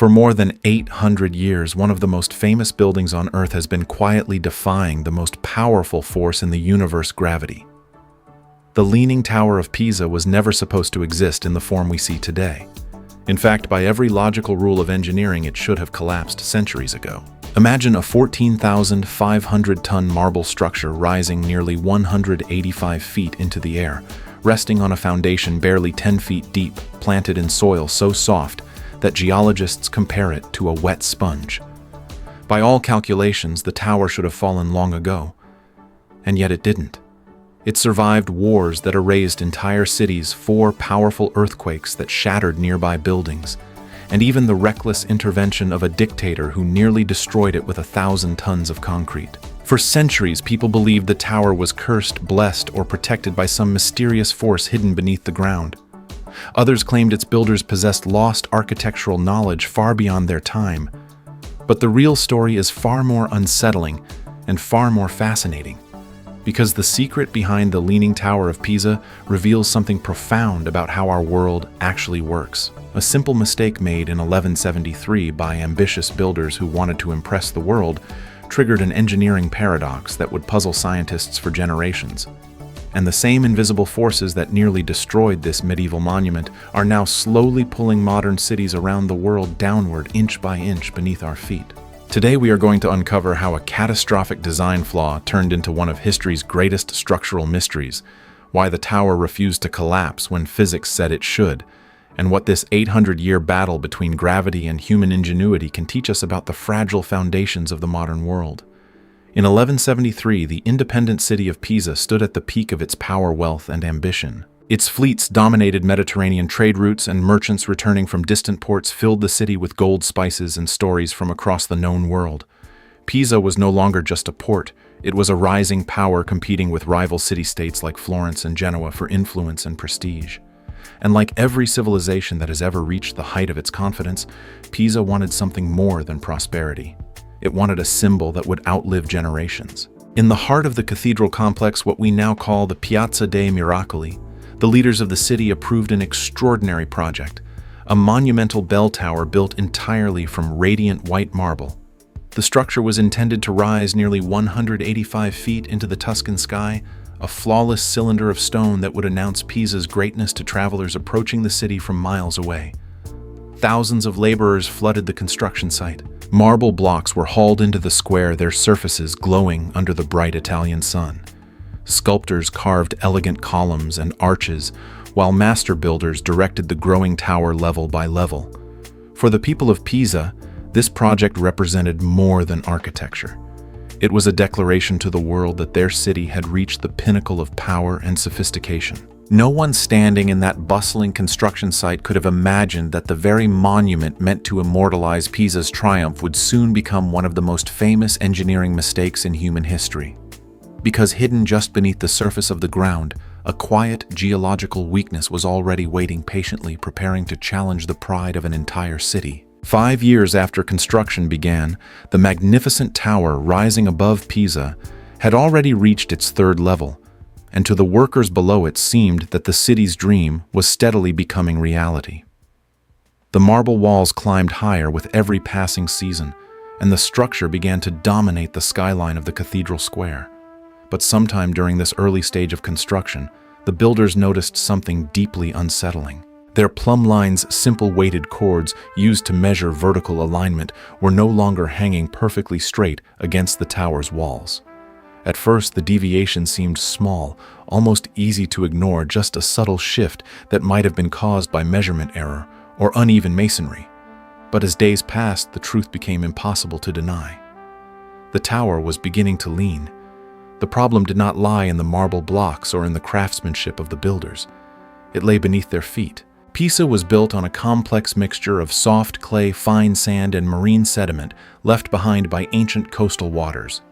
For more than 800 years, one of the most famous buildings on Earth has been quietly defying the most powerful force in the universe, gravity. The Leaning Tower of Pisa was never supposed to exist in the form we see today. In fact, by every logical rule of engineering, it should have collapsed centuries ago. Imagine a 14,500-ton marble structure rising nearly 185 feet into the air, resting on a foundation barely 10 feet deep, planted in soil so soft that geologists compare it to a wet sponge. By all calculations, the tower should have fallen long ago, and yet it didn't. It survived wars that erased entire cities, 4 powerful earthquakes that shattered nearby buildings, and even the reckless intervention of a dictator who nearly destroyed it with 1,000 tons of concrete. For centuries, people believed the tower was cursed, blessed, or protected by some mysterious force hidden beneath the ground. Others claimed its builders possessed lost architectural knowledge far beyond their time. But the real story is far more unsettling and far more fascinating, because the secret behind the Leaning Tower of Pisa reveals something profound about how our world actually works. A simple mistake made in 1173 by ambitious builders who wanted to impress the world triggered an engineering paradox that would puzzle scientists for generations. And the same invisible forces that nearly destroyed this medieval monument are now slowly pulling modern cities around the world downward, inch by inch, beneath our feet. Today we are going to uncover how a catastrophic design flaw turned into one of history's greatest structural mysteries, why the tower refused to collapse when physics said it should, and what this 800-year battle between gravity and human ingenuity can teach us about the fragile foundations of the modern world. In 1173, the independent city of Pisa stood at the peak of its power, wealth, and ambition. Its fleets dominated Mediterranean trade routes, and merchants returning from distant ports filled the city with gold, spices, and stories from across the known world. Pisa was no longer just a port. It was a rising power competing with rival city-states like Florence and Genoa for influence and prestige. And like every civilization that has ever reached the height of its confidence, Pisa wanted something more than prosperity. It wanted a symbol that would outlive generations. In the heart of the cathedral complex, what we now call the Piazza dei Miracoli, the leaders of the city approved an extraordinary project, a monumental bell tower built entirely from radiant white marble. The structure was intended to rise nearly 185 feet into the Tuscan sky, a flawless cylinder of stone that would announce Pisa's greatness to travelers approaching the city from miles away. Thousands of laborers flooded the construction site. Marble blocks were hauled into the square, their surfaces glowing under the bright Italian sun. Sculptors carved elegant columns and arches, while master builders directed the growing tower level by level. For the people of Pisa, this project represented more than architecture. It was a declaration to the world that their city had reached the pinnacle of power and sophistication. No one standing in that bustling construction site could have imagined that the very monument meant to immortalize Pisa's triumph would soon become one of the most famous engineering mistakes in human history. Because hidden just beneath the surface of the ground, a quiet geological weakness was already waiting patiently, preparing to challenge the pride of an entire city. 5 years after construction began, the magnificent tower rising above Pisa had already reached its 3rd level, and to the workers below it seemed that the city's dream was steadily becoming reality. The marble walls climbed higher with every passing season, and the structure began to dominate the skyline of the cathedral square. But sometime during this early stage of construction, the builders noticed something deeply unsettling. Their plumb lines, simple weighted cords used to measure vertical alignment, were no longer hanging perfectly straight against the tower's walls. At first, the deviation seemed small, almost easy to ignore, just a subtle shift that might have been caused by measurement error or uneven masonry. But as days passed, the truth became impossible to deny. The tower was beginning to lean. The problem did not lie in the marble blocks or in the craftsmanship of the builders. It lay beneath their feet. Pisa was built on a complex mixture of soft clay, fine sand, and marine sediment left behind by ancient coastal waters.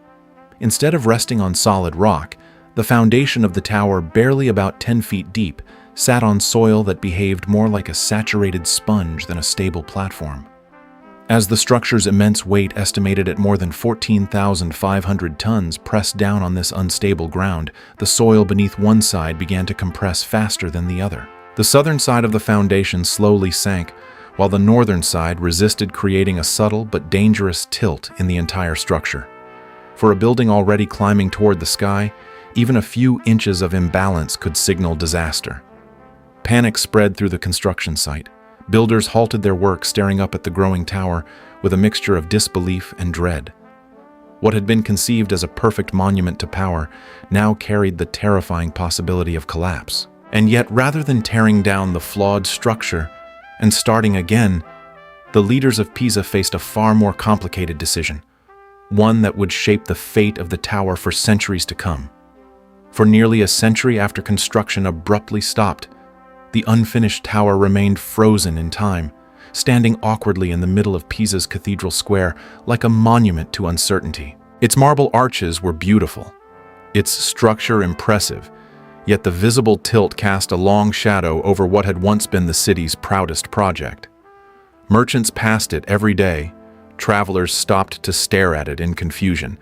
Instead of resting on solid rock, the foundation of the tower, barely about 10 feet deep, sat on soil that behaved more like a saturated sponge than a stable platform. As the structure's immense weight, estimated at more than 14,500 tons, pressed down on this unstable ground, the soil beneath one side began to compress faster than the other. The southern side of the foundation slowly sank, while the northern side resisted, creating a subtle but dangerous tilt in the entire structure. For a building already climbing toward the sky, even a few inches of imbalance could signal disaster. Panic spread through the construction site. Builders halted their work, staring up at the growing tower with a mixture of disbelief and dread. What had been conceived as a perfect monument to power now carried the terrifying possibility of collapse. And yet, rather than tearing down the flawed structure and starting again, the leaders of Pisa faced a far more complicated decision, one that would shape the fate of the tower for centuries to come. For nearly a century after construction abruptly stopped, the unfinished tower remained frozen in time, standing awkwardly in the middle of Pisa's cathedral square like a monument to uncertainty. Its marble arches were beautiful, its structure impressive, yet the visible tilt cast a long shadow over what had once been the city's proudest project. Merchants passed it every day, travelers stopped to stare at it in confusion,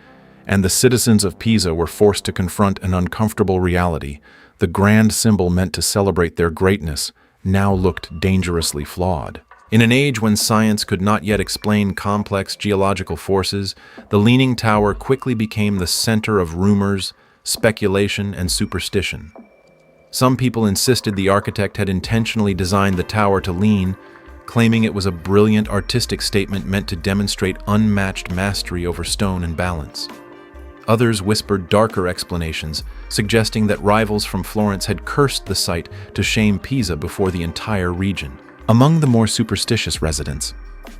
and the citizens of Pisa were forced to confront an uncomfortable reality. The grand symbol meant to celebrate their greatness now looked dangerously flawed. In an age when science could not yet explain complex geological forces, the Leaning Tower quickly became the center of rumors, speculation, and superstition. Some people insisted the architect had intentionally designed the tower to lean, claiming it was a brilliant artistic statement meant to demonstrate unmatched mastery over stone and balance. Others whispered darker explanations, suggesting that rivals from Florence had cursed the site to shame Pisa before the entire region. Among the more superstitious residents,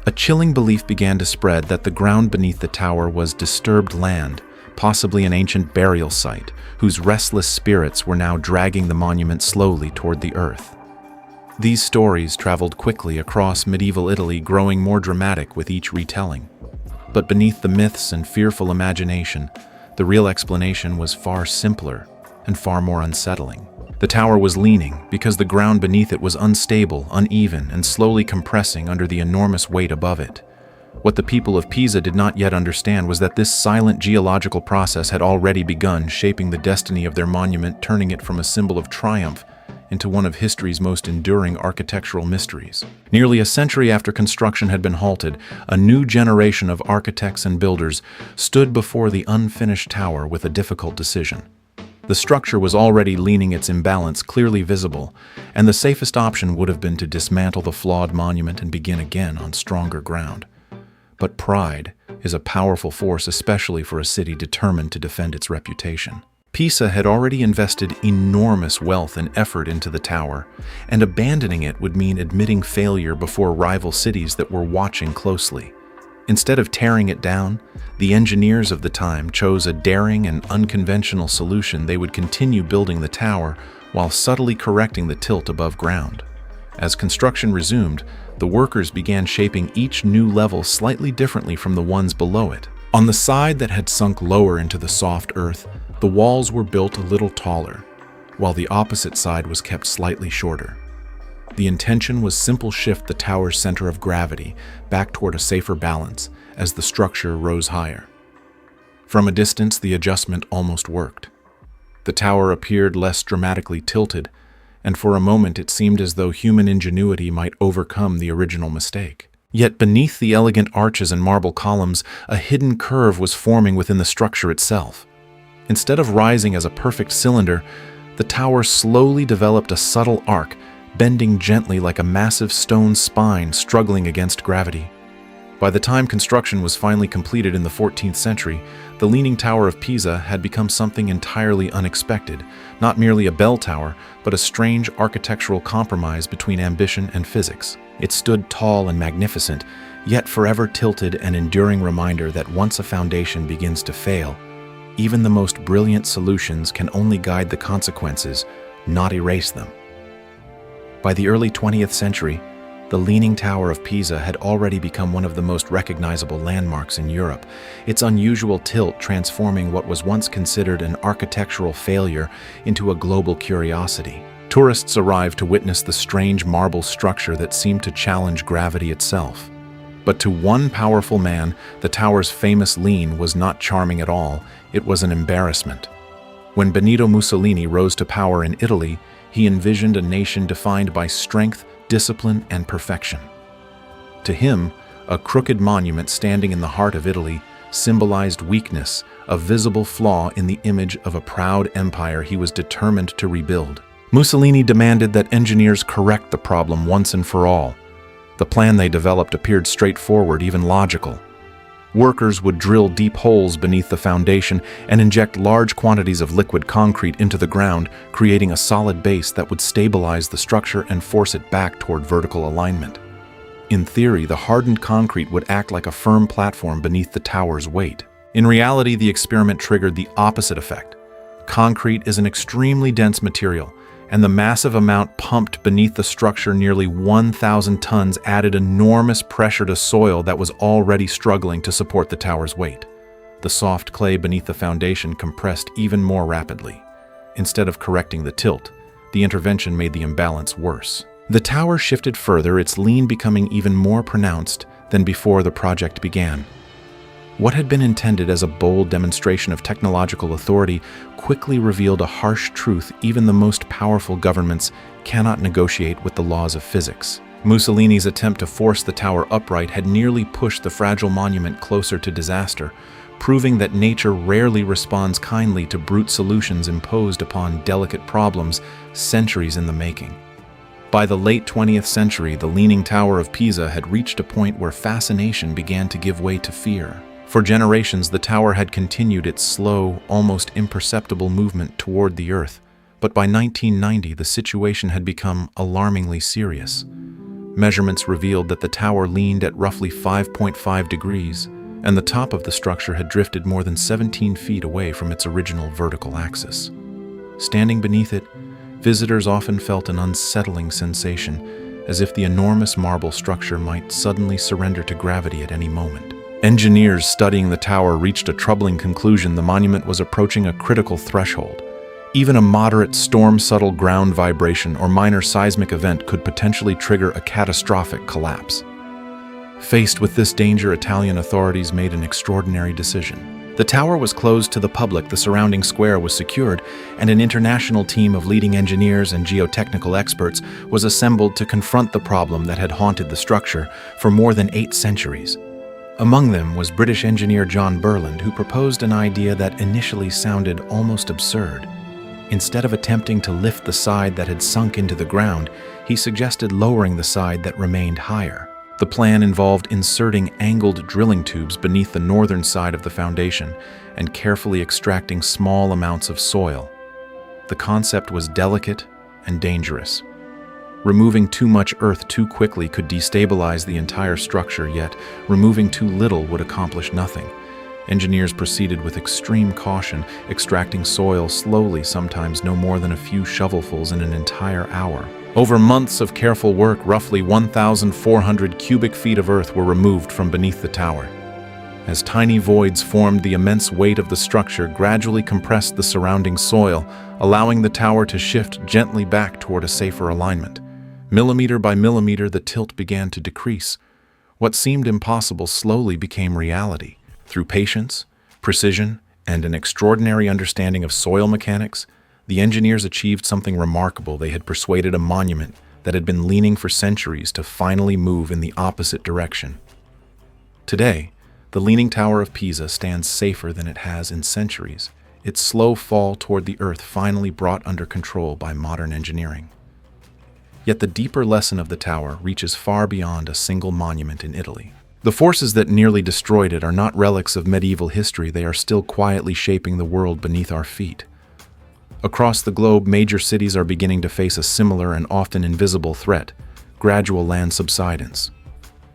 a chilling belief began to spread that the ground beneath the tower was disturbed land, possibly an ancient burial site, whose restless spirits were now dragging the monument slowly toward the earth. These stories traveled quickly across medieval Italy, growing more dramatic with each retelling. But beneath the myths and fearful imagination, the real explanation was far simpler and far more unsettling. The tower was leaning because the ground beneath it was unstable, uneven, and slowly compressing under the enormous weight above it. What the people of Pisa did not yet understand was that this silent geological process had already begun, shaping the destiny of their monument, turning it from a symbol of triumph into one of history's most enduring architectural mysteries. Nearly a century after construction had been halted, a new generation of architects and builders stood before the unfinished tower with a difficult decision. The structure was already leaning, its imbalance clearly visible, and the safest option would have been to dismantle the flawed monument and begin again on stronger ground. But pride is a powerful force, especially for a city determined to defend its reputation. Pisa had already invested enormous wealth and effort into the tower, and abandoning it would mean admitting failure before rival cities that were watching closely. Instead of tearing it down, the engineers of the time chose a daring and unconventional solution. They would continue building the tower while subtly correcting the tilt above ground. As construction resumed, the workers began shaping each new level slightly differently from the ones below it. On the side that had sunk lower into the soft earth, the walls were built a little taller, while the opposite side was kept slightly shorter. The intention was simple: shift the tower's center of gravity back toward a safer balance as the structure rose higher. From a distance, the adjustment almost worked. The tower appeared less dramatically tilted, and for a moment it seemed as though human ingenuity might overcome the original mistake. Yet beneath the elegant arches and marble columns, a hidden curve was forming within the structure itself. Instead of rising as a perfect cylinder, the tower slowly developed a subtle arc, bending gently like a massive stone spine struggling against gravity. By the time construction was finally completed in the 14th century, the Leaning Tower of Pisa had become something entirely unexpected, not merely a bell tower, but a strange architectural compromise between ambition and physics. It stood tall and magnificent, yet forever tilted, an enduring reminder that once a foundation begins to fail, even the most brilliant solutions can only guide the consequences, not erase them. By the early 20th century, the Leaning Tower of Pisa had already become one of the most recognizable landmarks in Europe, its unusual tilt transforming what was once considered an architectural failure into a global curiosity. Tourists arrived to witness the strange marble structure that seemed to challenge gravity itself. But to one powerful man, the tower's famous lean was not charming at all, it was an embarrassment. When Benito Mussolini rose to power in Italy, he envisioned a nation defined by strength, discipline, and perfection. To him, a crooked monument standing in the heart of Italy symbolized weakness, a visible flaw in the image of a proud empire he was determined to rebuild. Mussolini demanded that engineers correct the problem once and for all. The plan they developed appeared straightforward, even logical. Workers would drill deep holes beneath the foundation and inject large quantities of liquid concrete into the ground, creating a solid base that would stabilize the structure and force it back toward vertical alignment. In theory, the hardened concrete would act like a firm platform beneath the tower's weight. In reality, the experiment triggered the opposite effect. Concrete is an extremely dense material, and the massive amount pumped beneath the structure, nearly 1,000 tons, added enormous pressure to soil that was already struggling to support the tower's weight. The soft clay beneath the foundation compressed even more rapidly. Instead of correcting the tilt, the intervention made the imbalance worse. The tower shifted further, its lean becoming even more pronounced than before the project began. What had been intended as a bold demonstration of technological authority quickly revealed a harsh truth: even the most powerful governments cannot negotiate with the laws of physics. Mussolini's attempt to force the tower upright had nearly pushed the fragile monument closer to disaster, proving that nature rarely responds kindly to brute solutions imposed upon delicate problems centuries in the making. By the late 20th century, the Leaning Tower of Pisa had reached a point where fascination began to give way to fear. For generations, the tower had continued its slow, almost imperceptible movement toward the earth, but by 1990 the situation had become alarmingly serious. Measurements revealed that the tower leaned at roughly 5.5 degrees, and the top of the structure had drifted more than 17 feet away from its original vertical axis. Standing beneath it, visitors often felt an unsettling sensation, as if the enormous marble structure might suddenly surrender to gravity at any moment. Engineers studying the tower reached a troubling conclusion: the monument was approaching a critical threshold. Even a moderate storm-subtle ground vibration or minor seismic event could potentially trigger a catastrophic collapse. Faced with this danger, Italian authorities made an extraordinary decision. The tower was closed to the public, the surrounding square was secured, and an international team of leading engineers and geotechnical experts was assembled to confront the problem that had haunted the structure for more than 8 centuries. Among them was British engineer John Burland, who proposed an idea that initially sounded almost absurd. Instead of attempting to lift the side that had sunk into the ground, he suggested lowering the side that remained higher. The plan involved inserting angled drilling tubes beneath the northern side of the foundation and carefully extracting small amounts of soil. The concept was delicate and dangerous. Removing too much earth too quickly could destabilize the entire structure, yet removing too little would accomplish nothing. Engineers proceeded with extreme caution, extracting soil slowly, sometimes no more than a few shovelfuls in an entire hour. Over months of careful work, roughly 1,400 cubic feet of earth were removed from beneath the tower. As tiny voids formed, the immense weight of the structure gradually compressed the surrounding soil, allowing the tower to shift gently back toward a safer alignment. Millimeter by millimeter, the tilt began to decrease. What seemed impossible slowly became reality. Through patience, precision, and an extraordinary understanding of soil mechanics, the engineers achieved something remarkable. They had persuaded a monument that had been leaning for centuries to finally move in the opposite direction. Today, the Leaning Tower of Pisa stands safer than it has in centuries, its slow fall toward the earth finally brought under control by modern engineering. Yet the deeper lesson of the tower reaches far beyond a single monument in Italy. The forces that nearly destroyed it are not relics of medieval history. They are still quietly shaping the world beneath our feet. Across the globe, major cities are beginning to face a similar and often invisible threat: gradual land subsidence.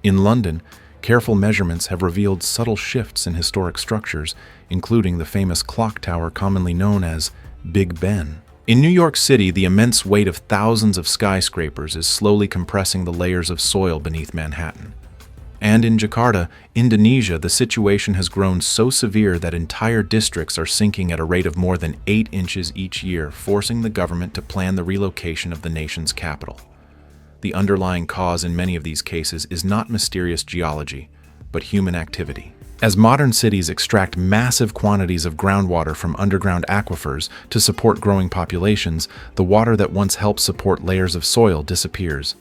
In London, careful measurements have revealed subtle shifts in historic structures, including the famous clock tower commonly known as Big Ben. In New York City, the immense weight of thousands of skyscrapers is slowly compressing the layers of soil beneath Manhattan. And in Jakarta, Indonesia, the situation has grown so severe that entire districts are sinking at a rate of more than 8 inches each year, forcing the government to plan the relocation of the nation's capital. The underlying cause in many of these cases is not mysterious geology, but human activity. As modern cities extract massive quantities of groundwater from underground aquifers to support growing populations, the water that once helped support layers of soil disappears.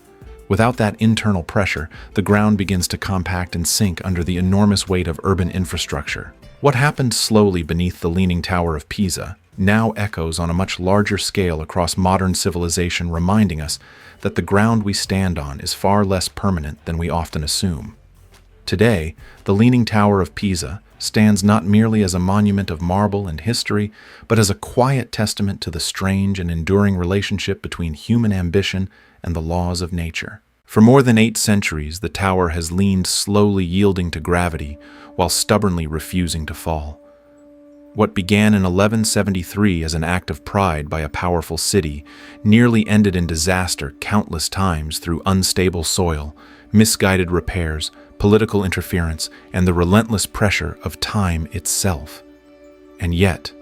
Without that internal pressure, the ground begins to compact and sink under the enormous weight of urban infrastructure. What happened slowly beneath the Leaning Tower of Pisa now echoes on a much larger scale across modern civilization, reminding us that the ground we stand on is far less permanent than we often assume. Today, the Leaning Tower of Pisa stands not merely as a monument of marble and history, but as a quiet testament to the strange and enduring relationship between human ambition and the laws of nature. For more than 8 centuries, the tower has leaned, slowly yielding to gravity while stubbornly refusing to fall. What began in 1173 as an act of pride by a powerful city nearly ended in disaster countless times through unstable soil, misguided repairs, political interference, and the relentless pressure of time itself. And yet,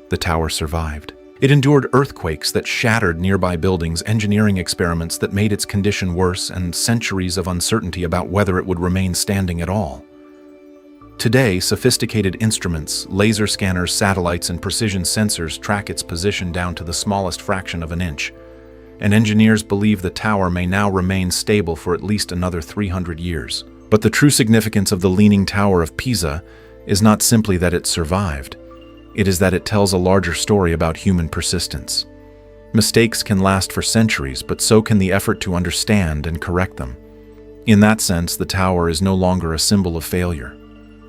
the tower survived. It endured earthquakes that shattered nearby buildings, engineering experiments that made its condition worse, and centuries of uncertainty about whether it would remain standing at all. Today, sophisticated instruments, laser scanners, satellites, and precision sensors track its position down to the smallest fraction of an inch, and engineers believe the tower may now remain stable for at least another 300 years. But the true significance of the Leaning Tower of Pisa is not simply that it survived. It is that it tells a larger story about human persistence. Mistakes can last for centuries, but so can the effort to understand and correct them. In that sense, the tower is no longer a symbol of failure.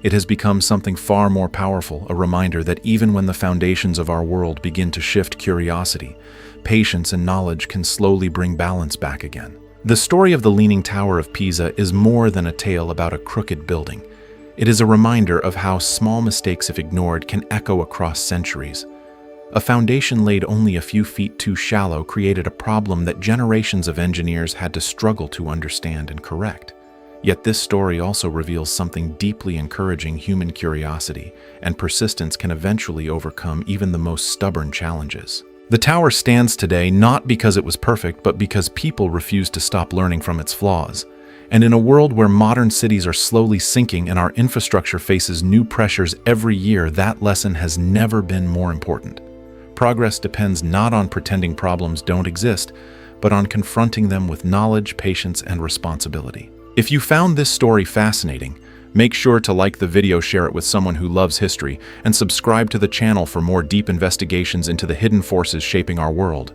It has become something far more powerful, a reminder that even when the foundations of our world begin to shift, curiosity, patience, and knowledge can slowly bring balance back again. The story of the Leaning Tower of Pisa is more than a tale about a crooked building. It is a reminder of how small mistakes, if ignored, can echo across centuries. A foundation laid only a few feet too shallow created a problem that generations of engineers had to struggle to understand and correct. Yet this story also reveals something deeply encouraging: human curiosity and persistence can eventually overcome even the most stubborn challenges. The tower stands today not because it was perfect, but because people refused to stop learning from its flaws. And in a world where modern cities are slowly sinking and our infrastructure faces new pressures every year, that lesson has never been more important. Progress depends not on pretending problems don't exist, but on confronting them with knowledge, patience, and responsibility. If you found this story fascinating, make sure to like the video, share it with someone who loves history, and subscribe to the channel for more deep investigations into the hidden forces shaping our world.